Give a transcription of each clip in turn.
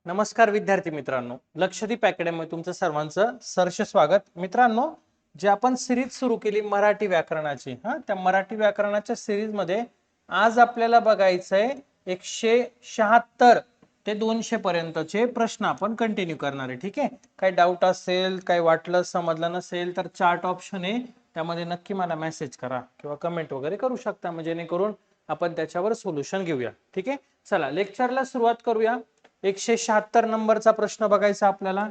नमस्कार विद्यार्थी मित्रांनो, लक्षदीप अकॅडमी तुमचं सर्वांचं सहर्ष स्वागत. मित्रांनो, जे आपण सिरीज सुरू केली मराठी व्याकरणाची, त्या मराठी व्याकरणाच्या सिरीज मध्ये आज आपल्याला बघायचंय 176 ते 200 पर्यंतचे प्रश्न आपण कंटिन्यू करणार आहे. ठीक आहे, काही डाऊट असेल, काही वाटलं समजलं नसेल तर चार्ट ऑप्शन आहे, त्यामध्ये नक्की मला मेसेज करा किंवा कमेंट वगैरे करू शकता, म्हणजे जेणेकरून आपण त्याच्यावर सोल्युशन घेऊया. ठीक आहे, चला लेक्चरला सुरुवात करूया. 176 नंबरचा प्रश्न बघायचा आपल्याला.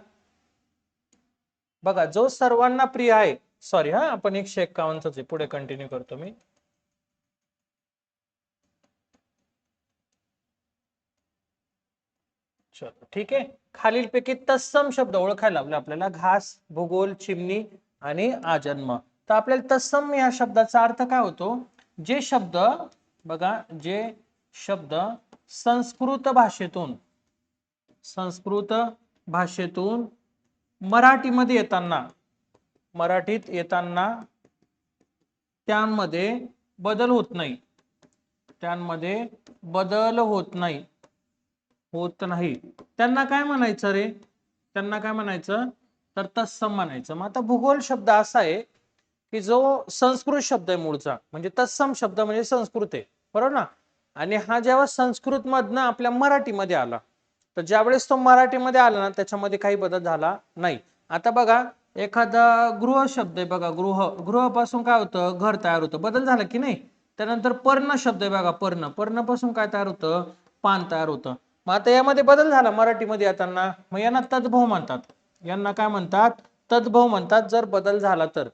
बघा, जो सर्वांना प्रिय आहे, सॉरी आपण 151च आहे, पुढे कंटिन्यू करतो मी. चलो ठीक आहे, खालीलपैकी तत्सम शब्द ओळखायला लावले आपल्याला. घास, भूगोल, चिमणी आणि आजन्म. तर आपल्याला तत्सम या शब्दाचा अर्थ काय होतो? जे शब्द, बघा, जे शब्द संस्कृत भाषेतून मराठीमध्ये येताना, त्यांमध्ये बदल होत नाही, त्यांना काय म्हणायचं रे? त्यांना काय म्हणायचं? तर तत्सम म्हणायचं. मग आता भूगोल शब्द असा आहे की जो संस्कृत शब्द आहे मूळचा, म्हणजे तत्सम शब्द म्हणजे संस्कृत आहे, बरोबर ना? आणि हा जेव्हा संस्कृत मधनं आपल्या मराठीमध्ये आला, तर ज्यावेळेस तो मराठीमध्ये आला ना, त्याच्यामध्ये काही बदल झाला नाही. आता बघा, एखादा गृह शब्द आहे, बघा, गृहापासून काय होतं? घर तयार होतं, बदल झाला की नाही? त्यानंतर पर्ण शब्द आहे, बघा, पर्णपासून काय तयार होतं? पान तयार होतं. मग आता यामध्ये बदल झाला मराठीमध्ये येताना, मग यांना तद्भव म्हणतात. यांना काय म्हणतात? तद्भव म्हणतात, जर बदल झाला तर.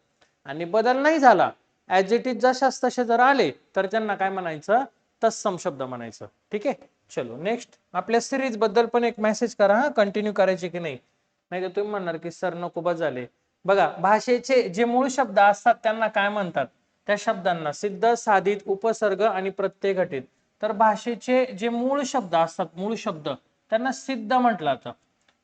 आणि बदल नाही झाला, ऍज इट इज जशास तसे जर आले, तर त्यांना काय म्हणायचं? तत्सम शब्द म्हणायचं. ठीक आहे, चलो नेक्स्ट. आपल्या सिरीज बद्दल पण एक मेसेज करा, कंटिन्यू करायची की नाही, नाही तर तुम्ही म्हणणार की सर नको बस झाले. बघा, भाषेचे जे मूळ शब्द असतात त्यांना काय म्हणतात? त्या शब्दांना सिद्ध, साधित, उपसर्ग आणि प्रत्यय घटित. तर भाषेचे जे मूळ शब्द असतात, मूळ शब्द, त्यांना सिद्ध म्हटलं जातं.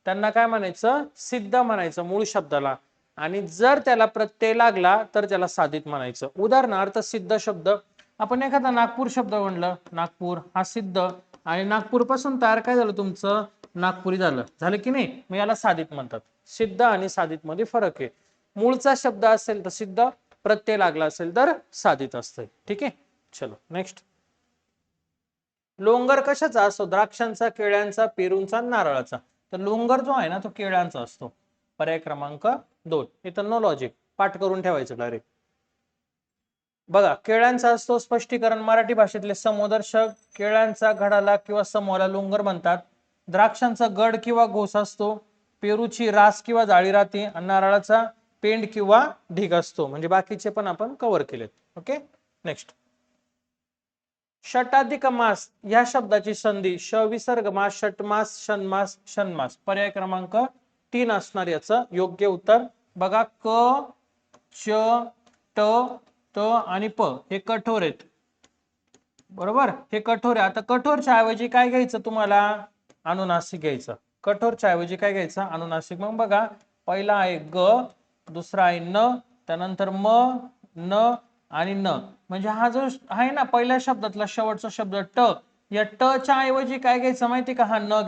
त्यांना काय म्हणायचं? सिद्ध म्हणायचं मूळ शब्दाला. आणि जर त्याला प्रत्यय लागला तर त्याला साधित म्हणायचं. उदाहरणार्थ, सिद्ध शब्द, आपण एखादा नागपूर शब्द म्हणलं, नागपूर हा सिद्ध, आणि नागपूर पासून तयार काय झालं तुमचं? नागपुरी झालं की नाही? मग याला साधित म्हणतात. सिद्ध आणि साधित मध्ये फरक आहे. मूळचा शब्द असेल तर सिद्ध, प्रत्यय लागला असेल तर साधित असतं. ठीक आहे, चलो नेक्स्ट. लोंगर कशाचा असतो? द्राक्षांचा, केळ्यांचा, पेरूंचा, नारळाचा. तर लोंगर जो आहे ना, तो केळ्यांचा असतो. पर्याय क्रमांक 2. इथं नो लॉजिक, पाठ करून ठेवायचं डायरेक्ट. बघा, केळ्यांचा असतो. स्पष्टीकरण, मराठी भाषेतले समोदर्शक. केळ्यांचा घडाला किंवा समूहाला लोंगर म्हणतात. द्राक्षांचा गड किंवा घोस असतो. पेरूची रास किंवा जाळी राहते. आणि नारळाचा पेंड किंवा ढीग असतो. म्हणजे बाकीचे पण आपण कव्हर केलेत. Okay, next. षटाधिक मास या शब्दाची संधी श विसर्ग मास, षटमास, षण्मास, षण्मास. पर्याय क्रमांक 3 असणार याचं योग्य उत्तर. बघा, क, च, ट, त आणि प हे कठोर आहेत, बरोबर? हे कठोर आहे. आता कठोरच्या ऐवजी काय घ्यायचं तुम्हाला? अनुनासिक घ्यायचं. कठोरच्या ऐवजी काय घ्यायचं? अनुनासिक. मग बघा, पहिला आहे ग, दुसरा आहे न, त्यानंतर म, न आणि न. म्हणजे हा जो आहे ना पहिल्या शब्दातला शेवटचा शब्द ट, या ट च्या ऐवजी काय घ्यायचं माहिती का? हा न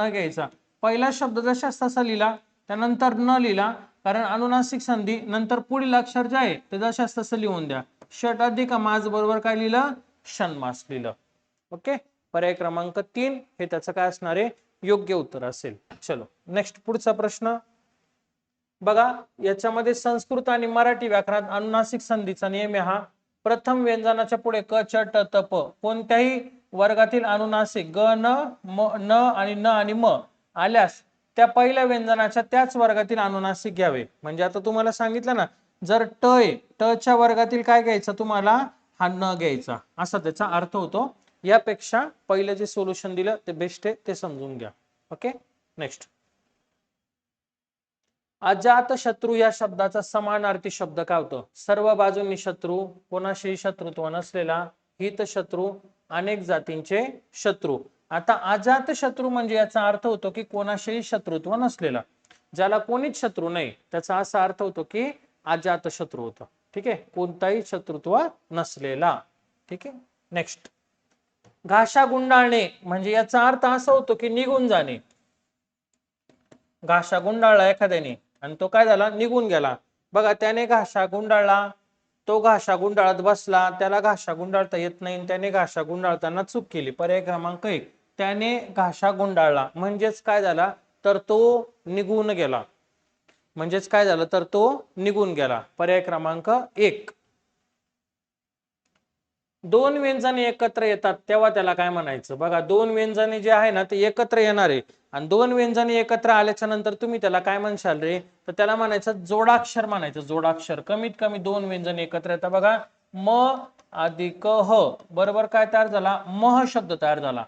घ्यायचा. पहिला शब्द जशाच तसा लिहिला, त्यानंतर न लिहिला, कारण अनुनासिक संधी. नंतर पुढील अक्षर जे आहे ते जशाच तसं लिहून द्या. षट अधिक मास बरोबर काय लिहिलं? षण्मास लिहिलं. ओके, पर्याय क्रमांक 3 हे त्याचं काय असणार आहे? योग्य उत्तर असेल. चलो नेक्स्ट, पुढचा प्रश्न बघा. याच्यामध्ये संस्कृत आणि मराठी व्याकरणात अनुनासिक संधीचा नियम हा, प्रथम व्यंजनाच्या पुढे क, च, ट, त, प कोणत्याही वर्गातील अनुनासिक ग, न आणि म आल्यास त्या पहिल्या व्यंजनाच्या त्याच वर्गातील अनुनासिक घ्यावे. म्हणजे आता तुम्हाला सांगितलं ना, जर ट आहे, ट च्या वर्गातील काय घ्यायचं तुम्हाला? हा न घ्यायचा, असा त्याचा अर्थ होतो. यापेक्षा पहिलं जे सोल्युशन दिलं ते बेस्ट आहे, ते समजून घ्या. Okay, next. अजात शत्रू या शब्दाचा समानार्थी शब्द काय होतो? सर्व बाजूंनी शत्रू, कोणाशी शत्रुत्व नसलेला, हित शत्रू, अनेक जातींचे शत्रू. आता अजात शत्रू म्हणजे याचा अर्थ होतो की कोणाशीही शत्रुत्व नसलेला, ज्याला कोणीच शत्रू नाही, त्याचा असा अर्थ होतो की अजात शत्रू होतो. ठीक आहे, कोणताही शत्रुत्व नसलेला. ठीक आहे, नेक्स्ट. घाशा गुंडाळणे म्हणजे याचा अर्थ असा होतो की निघून जाणे. घाशा गुंडाळला एखाद्याने आणि तो काय झाला, निघून गेला. बघा, त्याने घाशा गुंडाळला, तो घाशा गुंडाळत बसला, त्याला घाशा गुंडाळता येत नाही, त्याने घाशा गुंडाळताना चूक केली. पर्याय क्रमांक 1, त्याने घाशा गुंडाळला म्हणजेच काय झाला, तर तो निघून गेला. म्हणजेच काय झालं, तर तो निघून गेला. पर्याय क्रमांक 1. दोन व्यंजने एकत्र येतात तेव्हा त्याला काय म्हणायचं? बघा, दोन व्यंजने जे आहे ना ते एकत्र येणार आहे आणि दोन व्यंजने एकत्र आल्याच्या नंतर तुम्ही त्याला काय म्हणशाल रे, तर त्याला म्हणायचं जोडाक्षर म्हणायचं. जोडाक्षर. कमीत कमी दोन व्यंजने एकत्र येतात. बघा, म अधिक ह बरोबर काय तयार झाला, मह शब्द तयार झाला.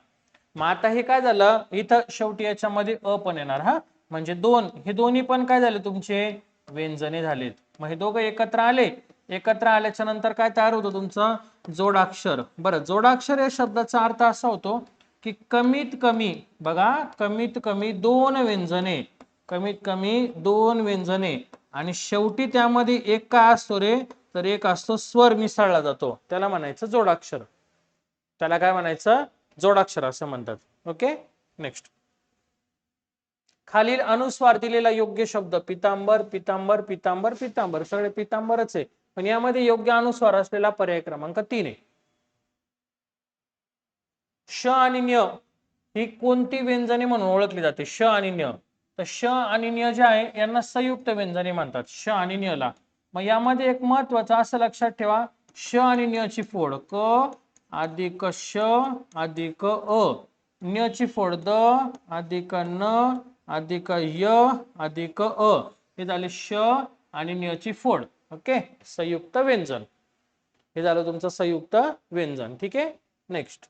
मग आता हे काय झालं, इथं शेवटी याच्यामध्ये अ पण येणार. हा म्हणजे दोन, हे दोन्ही पण काय झाले तुमचे व्यंजने झालेत. मग हे दोघं एकत्र आले, एकत्र आल्याच्या नंतर काय तयार होतं तुमचं, जोडाक्षर. बरं, जोडाक्षर या शब्दाचा अर्थ असा होतो की कमीत कमी, बघा, कमीत कमी दोन व्यंजने, कमीत कमी दोन व्यंजने आणि शेवटी त्यामध्ये एक काय असतो रे, तर एक असतो स्वर मिसळला जातो, त्याला म्हणायचं जोडाक्षर. त्याला काय म्हणायचं, जोडाक्षर असं म्हणतात. Okay, next. खालील अनुस्वार दिलेला योग्य शब्द, पितांबर, पितांबर, पितांबर, पितांबर, सगळे पितांबरच आहे, पण यामध्ये योग्य अनुस्वार असलेला पर्याय क्रमांक 3 आहे. श आणि न्य ही कोणती व्यंजने म्हणून ओळखली जाते? श आणि न्य. तर श आणि न्य जे आहे यांना संयुक्त व्यंजने म्हणतात, श आणि न्यला. मग यामध्ये एक महत्वाचं असं लक्षात ठेवा, श आणि न्य ची फोड क अधिक श अधिक अ, न्य ची फोड द अधिक न अधिक य अधिक अ, हे झाले श आणि न्य ची फोड. ओके, संयुक्त व्यंजन. हे झालं तुमचं संयुक्त व्यंजन. ठीक आहे, नेक्स्ट.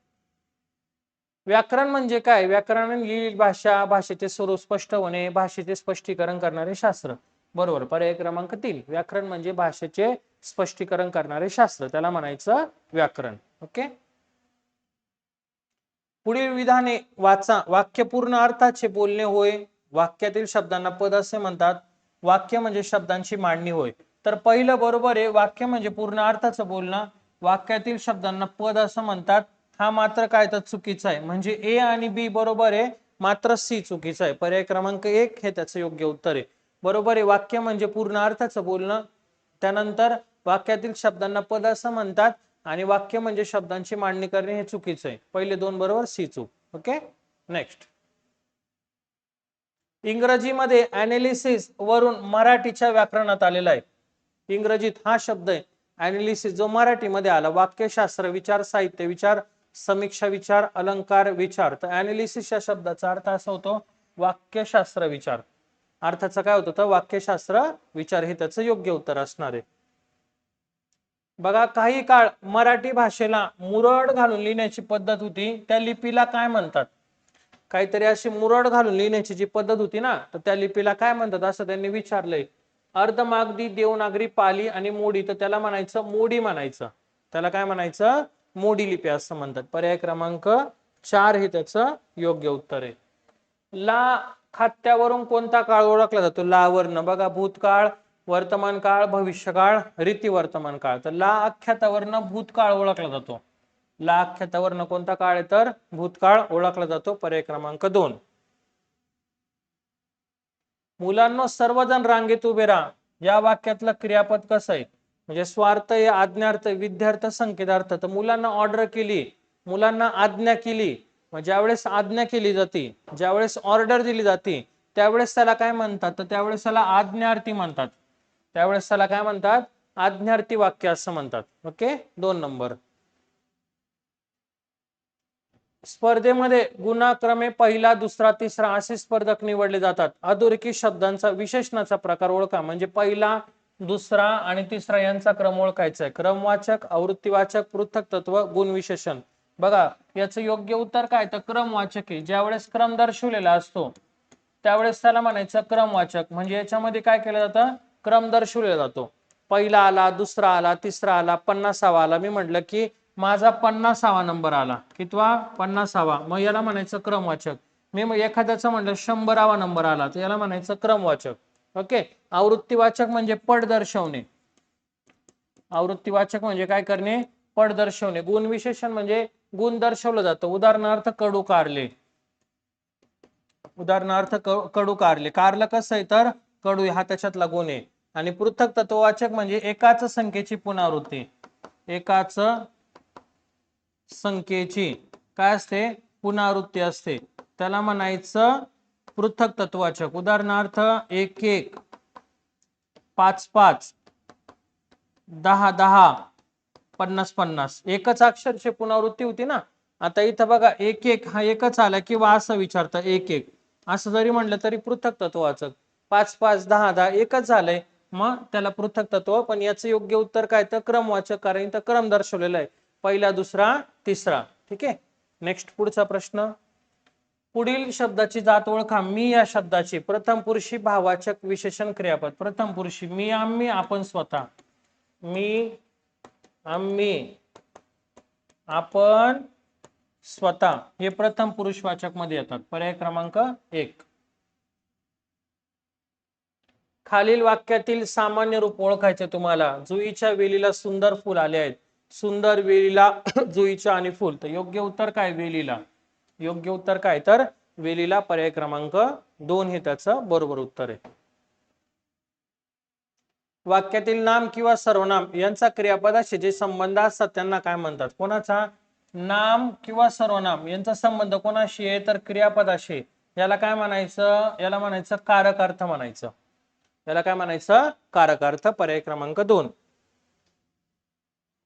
व्याकरण म्हणजे काय? व्याकरण ही भाषा, भाषेचे स्वरूप स्पष्ट होणे, भाषेचे स्पष्टीकरण करणारे शास्त्र. बरोबर, पर्याय क्रमांक 3. व्याकरण म्हणजे भाषेचे स्पष्टीकरण करणारे शास्त्र, त्याला म्हणायचं व्याकरण. ओके, पुढील विधाने वाचा. वाक्य पूर्ण अर्थाचे बोलणे होय. वाक्यातील शब्दांना पद असे म्हणतात. वाक्य म्हणजे शब्दांची मांडणी होय. तर पहिलं बरोबर आहे, वाक्य म्हणजे पूर्ण अर्थाचं बोलणं, वाक्यातील शब्दांना पद असं म्हणतात. हा मात्र काय तर चुकीचा आहे, म्हणजे ए आणि बी बरोबर आहे, मात्र सी चुकीचा आहे. पर्याय क्रमांक 1 हे त्याचं योग्य उत्तर आहे. बरोबर आहे, वाक्य म्हणजे पूर्ण अर्थाचं बोलणं, त्यानंतर वाक्यातील शब्दांना पद असं म्हणतात आणि वाक्य म्हणजे शब्दांची मांडणी करणे हे चुकीचं आहे. पहिले दोन बरोबर, सी चूक. Okay, next. इंग्रजीमध्ये अनालिसिस वरून मराठीच्या व्याकरणात आलेला आहे. इंग्रजीत हा शब्द आहे अनालिसिस, जो मराठीमध्ये आला. वाक्यशास्त्र, विचार, साहित्य विचार, समीक्षा विचार, अलंकार विचार. तर अनालिसिस या शब्दाचा अर्थ असा होतो वाक्यशास्त्र विचार. अर्थाचं काय होतं, तर वाक्यशास्त्र विचार हे त्याचं योग्य उत्तर असणार आहे. बघा, काही काळ मराठी भाषेला मुरड घालून लिहिण्याची पद्धत होती, त्या लिपीला काय म्हणतात? काहीतरी अशी मुरड घालून लिहिण्याची जी पद्धत होती ना, तर त्या लिपीला काय म्हणतात असं त्यांनी विचारलंय. अर्धमागधी, देवनागरी, पाली आणि मोडी. तर त्याला म्हणायचं मोडी म्हणायचं. त्याला काय म्हणायचं? मोडी लिपी असं म्हणतात. पर्याय क्रमांक 4 हे त्याचं योग्य उत्तर आहे. ला खात्यावरून कोणता काळ ओळखला जातो? ला वर्ण. बघा, भूतकाळ, वर्तमान काळ, भविष्यकाळ, रीती वर्तमान काळ. तर ला अख्यातावरनं भूतकाळ ओळखला जातो. ला अख्यातावरनं कोणता काळ आहे? तर भूतकाळ ओळखला जातो. पर्याय क्रमांक 2. मुलांना सर्वजण रांगेत उभे राहा या वाक्यातलं क्रियापद कसं आहे? म्हणजे स्वार्थ, आज्ञार्थ, विद्यार्थ, संकेतार्थ. तर मुलांना ऑर्डर केली, मुलांना आज्ञा केली. मग ज्यावेळेस आज्ञा केली जाते, ज्यावेळेस ऑर्डर दिली जाते, त्यावेळेस त्याला काय म्हणतात? तर त्यावेळेस त्याला आज्ञार्थी म्हणतात. त्यावेळेस त्याला काय म्हणतात? आज्ञार्थी वाक्य असं म्हणतात. Okay, 2 number. स्पर्धेमध्ये गुणाक्रमे पहिला, दुसरा, तिसरा असे स्पर्धक निवडले जातात. अधोरेखित शब्दांचा विशेषणाचा प्रकार ओळखा. म्हणजे पहिला, दुसरा आणि तिसरा यांचा क्रम ओळखायचा आहे. क्रमवाचक, आवृत्तीवाचक, पृथक तत्व, गुणविशेषण. बघा, याचं योग्य उत्तर काय? तर क्रमवाचक आहे. ज्यावेळेस क्रम दर्शवलेला असतो त्यावेळेस त्याला म्हणायचं क्रमवाचक. म्हणजे याच्यामध्ये काय केलं जातं? क्रम दर्शवलेला जातो. पहिला आला, दुसरा आला, तिसरा आला, 50वा आला. मी म्हटलं की माझा 50वा नंबर आला. कितवा? 50वा. मग याला म्हणायचं क्रमवाचक. मी मग एखाद्याचं म्हटलं 100वा नंबर आला, तर याला म्हणायचं क्रमवाचक. ओके, आवृत्तीवाचक म्हणजे पट दर्शवणे. आवृत्तीवाचक म्हणजे काय करणे? पट दर्शवणे. गुणविशेषण म्हणजे गुण दर्शवलं जातं. उदाहरणार्थ कडू कारले. उदाहरणार्थ कडू कारले. कारलं कसं आहे तर कडू आहे, हा त्याच्यातला गुण आहे. आणि पृथक तत्ववाचक म्हणजे एकाच संख्येची पुनरावृत्ती, एकाच संख्येची काय असते पुनरावृत्ती असते, त्याला म्हणायचं पृथक तत्ववाचक. उदाहरणार्थ 1 1, 5 5, 10 10, 50 50, एकच अक्षरची पुनरावृत्ती होती ना. आता इथं बघा 1 1 हा एकच आला किंवा असं विचारतं 1 1 असं जरी म्हटलं तरी पृथक तत्ववाचक. 5 5, 10 10 एकच झालंय, मग त्याला पृथक तत्व. पण याचं योग्य उत्तर काय तर क्रमवाचक, कारण इथं क्रम दर्शवलेला आहे, पहिला दुसरा तिसरा. ठीक आहे. नेक्स्ट पुढचा प्रश्न. पुढील शब्दाची जात ओळखा. मी या शब्दाची प्रथम पुरुषी भाववाचक विशेषण क्रियापद. प्रथम पुरुषी मी, आम्ही, आपण, स्वतः. मी, आम्ही, आपण, स्वतः हे प्रथम पुरुषवाचक मध्ये येतात. पर्याय क्रमांक 1. खालील वाक्यातील सामान्य रूप ओळखायचे तुम्हाला. जुईच्या वेलीला सुंदर फुल आले आहेत. सुंदर वेलीला जुईच्या आणि फुल, तर योग्य उत्तर काय वेलीला. योग्य उत्तर काय तर वेलीला. पर्याय क्रमांक 2 हे त्याचं बरोबर उत्तर आहे. वाक्यातील नाम किंवा सर्वनाम यांचा क्रियापदाशी जे संबंध असतात त्यांना काय म्हणतात. कोणाचा नाम किंवा सर्वनाम यांचा संबंध कोणाशी आहे तर क्रियापदाशी. याला काय म्हणायचं, याला म्हणायचं कारक अर्थ म्हणायचं. याला काय म्हणायचं कारक अर्थ. पर्याय क्रमांक 2.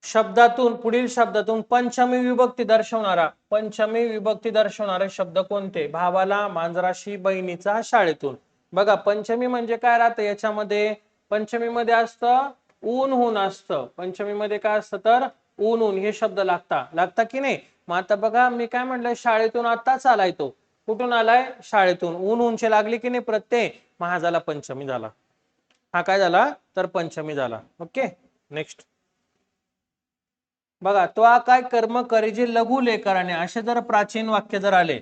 शब्दातून पुढील शब्दातून पंचमी विभक्ती दर्शवणारा, पंचमी विभक्ती दर्शवणारे शब्द कोणते. भावाला, मांजराशी, बहिणीचा, शाळेतून. बघा पंचमी म्हणजे काय राहतं याच्यामध्ये. पंचमीमध्ये असतं ऊन ऊन असतं. पंचमीमध्ये काय असतं तर ऊन ऊन हे शब्द लागता की नाही. मग आता बघा मी काय म्हटलंय, शाळेतून आताच आलाय तो. कुठून आलाय शाळेतून. ऊन ऊनचे लागले की नाही प्रत्यय, मग हा झाला पंचमी झाला. हा काय झाला तर पंचमी झाला. ओके. नेक्स्ट बघा. तो काय कर्म करीजे लघु लेकराने, असे जर प्राचीन वाक्य जर आले,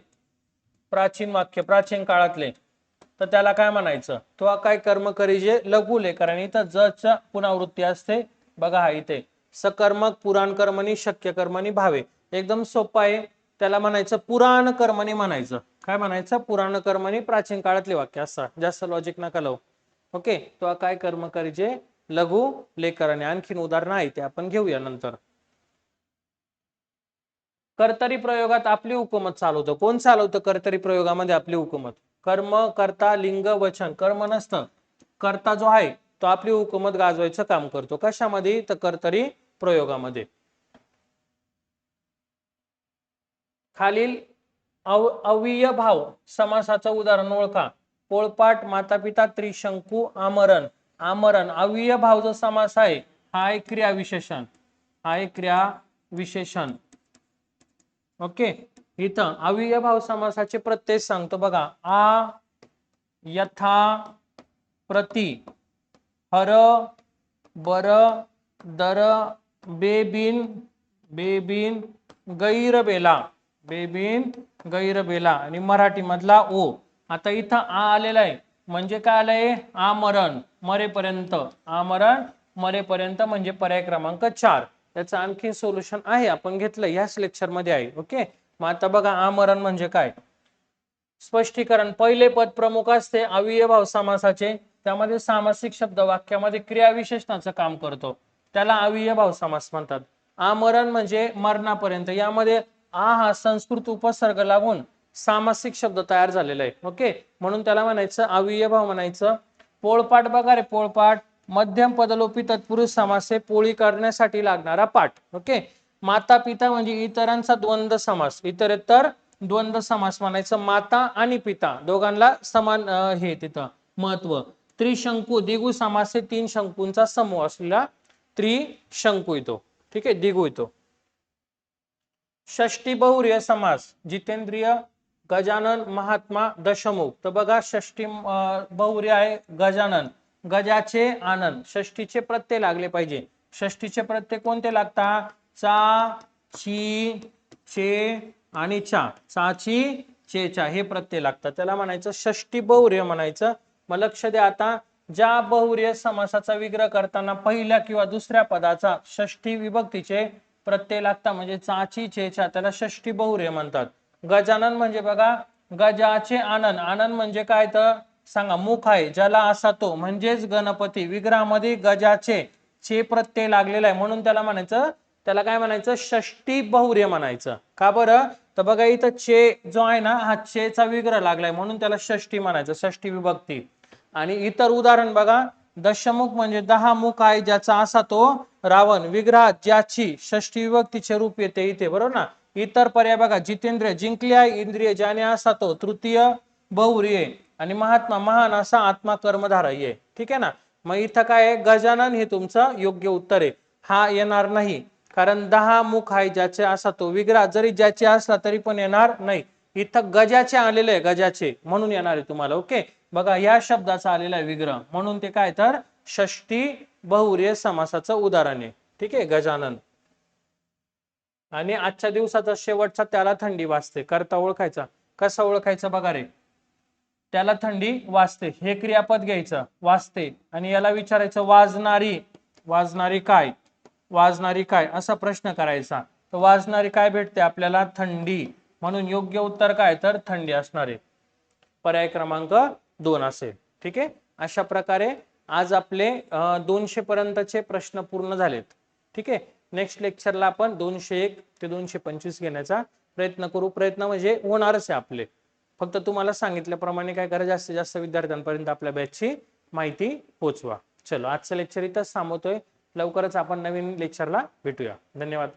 प्राचीन वाक्य प्राचीन काळातले, तर त्याला काय म्हणायचं. तो काय कर्म करीजे लघु लेकराने. तर जच पुनरावृत्ती असते. बघा हा इथे सकर्मक पुराण कर्मणी शक्य कर्मणी भावे. एकदम सोपं आहे. त्याला म्हणायचं पुराण कर्मणी म्हणायचं. काय म्हणायचं पुराण कर्मणी. प्राचीन काळातले वाक्य असतात, जास्त लॉजिक नका लावू. ओके. तो काय कर्म करीजे लघु लेकराने. आणखीन उदाहरण आहे ते आपण घेऊया नंतर. कर्तरी प्रयोगात आपली हुकूमत चालवतं. कोण चालवतं कर्तरी प्रयोगामध्ये आपली हुकूमत. कर्म, कर्ता, लिंग, वचन. कर्म नसतं, कर्ता जो आहे तो आपली हुकूमत गाजवायचं काम करतो. कशामध्ये तर कर्तरी प्रयोगामध्ये. खालील अव्यय भाव समासाचं उदाहरण ओळखा. पोळपाट, माता पिता, त्रिशंकू, आमरण. आमरण अव्यय भाव जो समास आहे हा एक क्रिया विशेषण. हा एक क्रिया विशेषण. ओके. इथं अव्यय भाव समासाचे प्रत्यय सांगतो बघा. आ, यथा, प्रति, हर, बर, दर, बेबिन, बेबिन, गैरबेला, बेबिन, गैरबेला. आणि मराठी मधला ओ. आता इथं आ आलेला आहे म्हणजे काय आलंय आमरण, मरेपर्यंत. आमरण मरेपर्यंत म्हणजे पर्याय क्रमांक 4. त्याचं आणखी सोल्युशन आहे, आपण घेतलं याच लेक्चर मध्ये आहे. ओके. मग आता बघा आमरण म्हणजे काय. स्पष्टीकरण. पहिले पद प्रमुख असते अव्यय भाव समासाचे. त्यामध्ये सामासिक शब्द वाक्यामध्ये क्रिया विशेषणाचं काम करतो, त्याला अव्यय भाव समास म्हणतात. आमरण म्हणजे मरणापर्यंत. यामध्ये आ हा संस्कृत उपसर्ग लागून सामासिक शब्द तयार झालेला आहे. ओके. म्हणून त्याला म्हणायचं अव्यय भाव म्हणायचं. पोळपाट बघा रे, पोळपाट मध्यम पदलोपी तत्पुरुष समास आहे, पोळी करण्यासाठी लागणारा पाठ. ओके. माता पिता म्हणजे इतरांचा द्वंद्व समास, इतरेतर द्वंद्व समास म्हणायचं. माता आणि पिता दोघांना समान हे तिथं महत्व. त्रिशंकू द्विगु समास आहे, 3 शंकूंचा समूह असलेला त्रिशंकू येतो. ठीक आहे, द्विगु येतो. षष्टी बहुर्य समास. जितेंद्रिय, गजानन, महात्मा, दशमुख. तर बघा षष्टी बहुर्य आहे गजानन. गजाचे आनंद. षष्टीचे प्रत्यय लागले पाहिजे. षष्टीचे प्रत्यय कोणते लागतात. चा, ची, चे आणि चा. चाची, चेचा हे प्रत्यय लागतात. त्याला म्हणायचं षष्टी बहुर्य म्हणायचं. मग लक्ष द्या आता. ज्या बहुर्य समासाचा विग्रह करताना पहिल्या किंवा दुसऱ्या पदाचा षष्टी विभक्तीचे प्रत्यय लागतात म्हणजे चाची, चेचा, त्याला षष्टी बहुर्य म्हणतात. गजानन म्हणजे बघा गजाचे आनन, आनन म्हणजे काय तर सांगा, मुख आहे ज्याला असा तो, म्हणजेच गणपती. विग्रहामध्ये गजाचे चे प्रत्यय लागलेला आहे म्हणून त्याला म्हणायचं, त्याला काय म्हणायचं, षष्टी बहुर्य म्हणायचं. का बरं, तर बघा इथं चे जो आहे ना, हा चेचा विग्रह लागलाय म्हणून त्याला षष्टी म्हणायचं, षष्टी विभक्ती. आणि इतर उदाहरण बघा, दशमुख म्हणजे 10 मुख आहे ज्याचा असा तो रावण. विग्रहात ज्याची षष्टी विभक्तीचे रूप येते इथे, बरोबर ना. इतर पर्याय बघा, जितेंद्रिय जिंकले आहे इंद्रिय ज्याने असा तो, तृतीय बहुर्य. आणि महात्मा महान असा आत्मा कर्मधारय. ठीक आहे ना. मग इथं काय आहे, गजानन हे तुमचं योग्य उत्तर आहे. हा येणार नाही, कारण 10 मुख आहे ज्याचे असा तो. विग्रह जरी ज्याचे असला तरी पण येणार नाही. इथं गजाचे आलेले आहे, गजाचे म्हणून येणार आहे तुम्हाला. ओके, बघा या शब्दाचा आलेला आहे विग्रह म्हणून ते काय तर षष्टी बहुर्य समासाचं उदाहरण आहे. ठीक आहे, गजानन. आणि आजच्या दिवसाचा शेवटचा, त्याला थंडी वाजते. करता ओळखायचा, कसा ओळखायचा बघा रे. त्याला थंडी वाजते, हे क्रियापद घ्यायचं, वाजते. आणि याला विचारायचं वाजणारी, वाजणारी काय, वाजणारी काय असा प्रश्न करायचा. तर वाजणारी काय भेटते आपल्याला, थंडी. म्हणून योग्य उत्तर काय तर थंडी असणार आहे. पर्याय क्रमांक 2 असेल. ठीक आहे, अशा प्रकारे आज आपले 200 पर्यंतचे प्रश्न पूर्ण झालेत. ठीक आहे, नेक्स्ट लेक्चरला आपण 201 ते 225 घेण्याचा प्रयत्न करू. प्रयत्न म्हणजे होणारच आहे आपले. फक्त तुम्हाला सांगितल्याप्रमाणे काय करा, जास्तीत जास्त विद्यार्थ्यांपर्यंत आपल्या बॅचची माहिती पोहोचवा. चलो, आजचं लेक्चर इथंच थांबवतोय. लवकरच आपण नवीन लेक्चरला भेटूया. धन्यवाद.